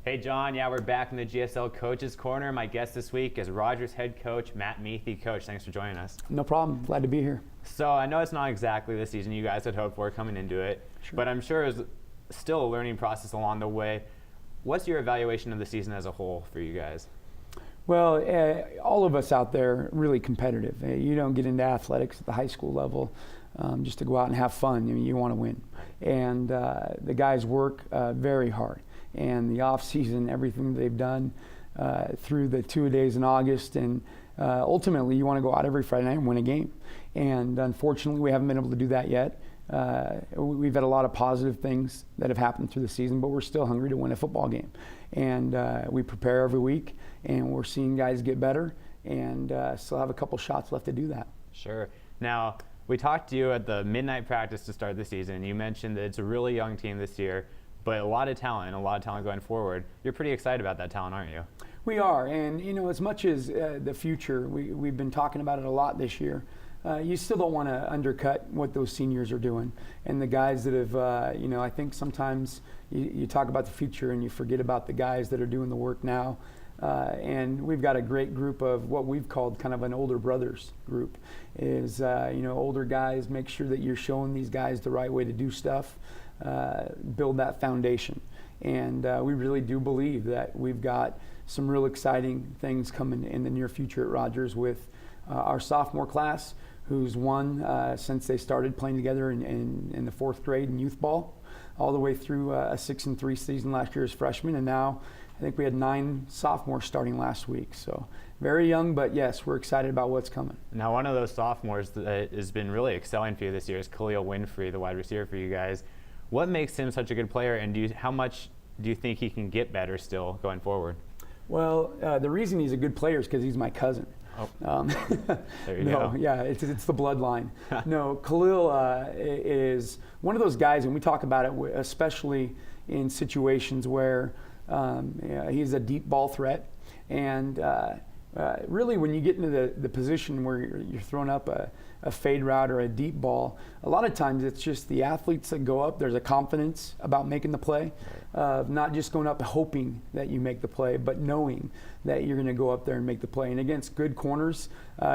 Hey John, yeah, we're back in the GSL Coaches Corner. My guest this week is Rogers head coach Matt Miethe. Coach, thanks for joining us. No problem. Glad to be here. So I know it's not exactly the season you guys had hoped for coming into it, Sure. but I'm sure it was still a learning process along the way. What's your evaluation of the season as a whole for you guys? Well, all of us out there are really competitive. You don't get into athletics at the high school level just to go out and have fun. I mean, you want to win. And the guys work very hard. And the off season, everything they've done through the 2 days in August, and ultimately you want to go out every Friday night and win a game. And unfortunately, we haven't been able to do that yet. We've had a lot of positive things that have happened through the season, but we're still hungry to win a football game. And we prepare every week, and we're seeing guys get better, and still have a couple shots left to do that. Sure. Now, we talked to you at the midnight practice to start the season. You mentioned that it's a really young team this year, but a lot of talent going forward. You're pretty excited about that talent, aren't you? We are, and you know, as much as the future, we've been talking about it a lot this year. You still don't want to undercut what those seniors are doing, and the guys that have, I think sometimes you talk about the future and you forget about the guys that are doing the work now. And we've got a great group of what we've called kind of an older brothers group. Is older guys, make sure that you're showing these guys the right way to do stuff, build that foundation. And we really do believe that we've got some real exciting things coming in the near future at Rogers with our sophomore class, who's won since they started playing together in the fourth grade in youth ball, all the way through a 6-3 season last year as freshmen, and now I think we had 9 sophomores starting last week. So very young, but yes, we're excited about what's coming. Now, one of those sophomores that has been really excelling for you this year is Khalil Winfrey, the wide receiver for you guys. What makes him such a good player, and how much do you think he can get better still going forward? Well, the reason he's a good player is because he's my cousin. Oh. There you go. Yeah, it's the bloodline. No, Khalil is one of those guys, and we talk about it especially in situations where he's a deep ball threat. And really, when you get into the position where you're throwing up a fade route or a deep ball, a lot of times it's just the athletes that go up. There's a confidence about making the play, not just going up hoping that you make the play, but knowing that you're going to go up there and make the play. And against good corners,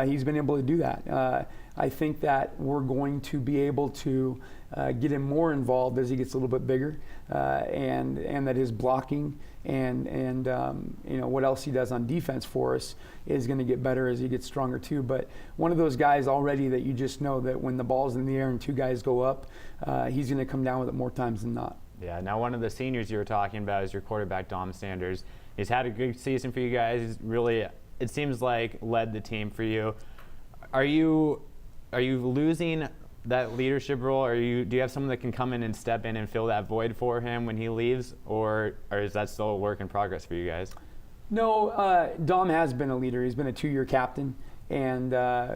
he's been able to do that. I think that we're going to be able to get him more involved as he gets a little bit bigger, and that his blocking and what else he does on defense for us is going to get better as he gets stronger too. But one of those guys already that you just know that when the ball's in the air and 2 guys go up, he's going to come down with it more times than not. Yeah. Now, one of the seniors you were talking about is your quarterback, Dom Sanders. He's had a good season for you guys. He's really, it seems like, led the team for you. Are you losing that leadership role, or do you have someone that can come in and step in and fill that void for him when he leaves, or is that still a work in progress for you guys? No, Dom has been a leader. He's been a 2-year captain, and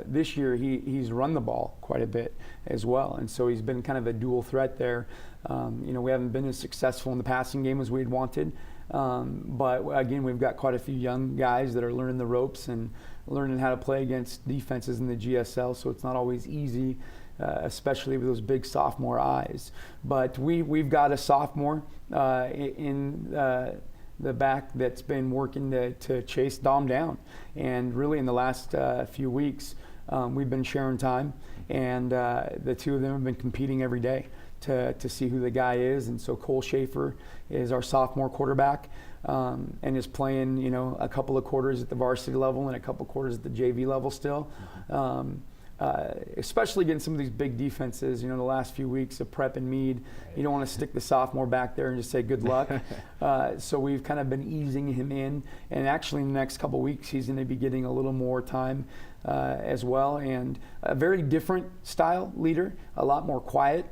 this year he's run the ball quite a bit as well, and so he's been kind of a dual threat there. We haven't been as successful in the passing game as we'd wanted, but again, we've got quite a few young guys that are learning the ropes and learning how to play against defenses in the GSL, so it's not always easy, especially with those big sophomore eyes. But we've got a sophomore in the back that's been working to chase Dom down. And really in the last few weeks, we've been sharing time, and the 2 of them have been competing every day to see who the guy is. And so Cole Schaefer is our sophomore quarterback, and is playing, a couple of quarters at the varsity level and a couple of quarters at the JV level still. Especially against some of these big defenses, the last few weeks of Prep and Meade, you don't want to stick the sophomore back there and just say good luck. So we've kind of been easing him in, and actually in the next couple of weeks he's going to be getting a little more time as well, and a very different style leader, a lot more quiet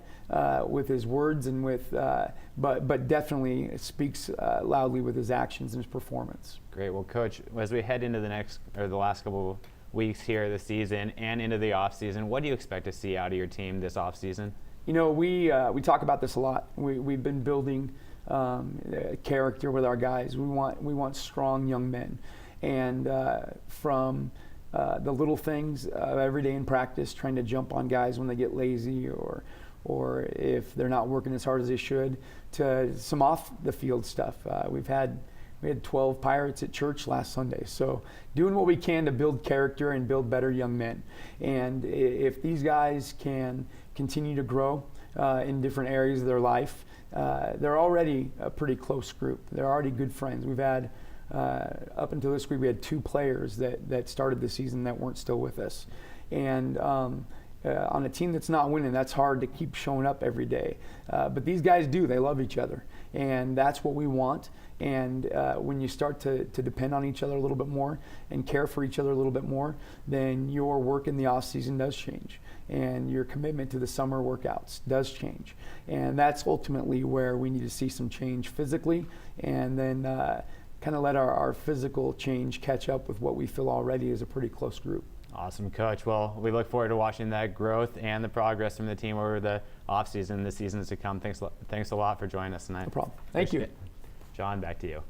with his words and with, but definitely speaks loudly with his actions and his performance. Great. Well, Coach, as we head into the last couple weeks here this season and into the off season, what do you expect to see out of your team this off season? We talk about this a lot. We've been building character with our guys. We want strong young men, and from the little things every day in practice, trying to jump on guys when they get lazy or or if they're not working as hard as they should, to some off the field stuff. We had 12 Pirates at church last Sunday. So doing what we can to build character and build better young men. And if these guys can continue to grow in different areas of their life, they're already a pretty close group. They're already good friends. We've had, up until this week, we had 2 players that started the season that weren't still with us. And on a team that's not winning, that's hard to keep showing up every day. But these guys do. They love each other. And that's what we want. And when you start to depend on each other a little bit more and care for each other a little bit more, then your work in the off season does change. And your commitment to the summer workouts does change. And that's ultimately where we need to see some change physically, and then kind of let our physical change catch up with what we feel already is a pretty close group. Awesome, Coach. Well, we look forward to watching that growth and the progress from the team over the offseason, the seasons to come. Thanks a lot for joining us tonight. No problem. Thank you. John, back to you.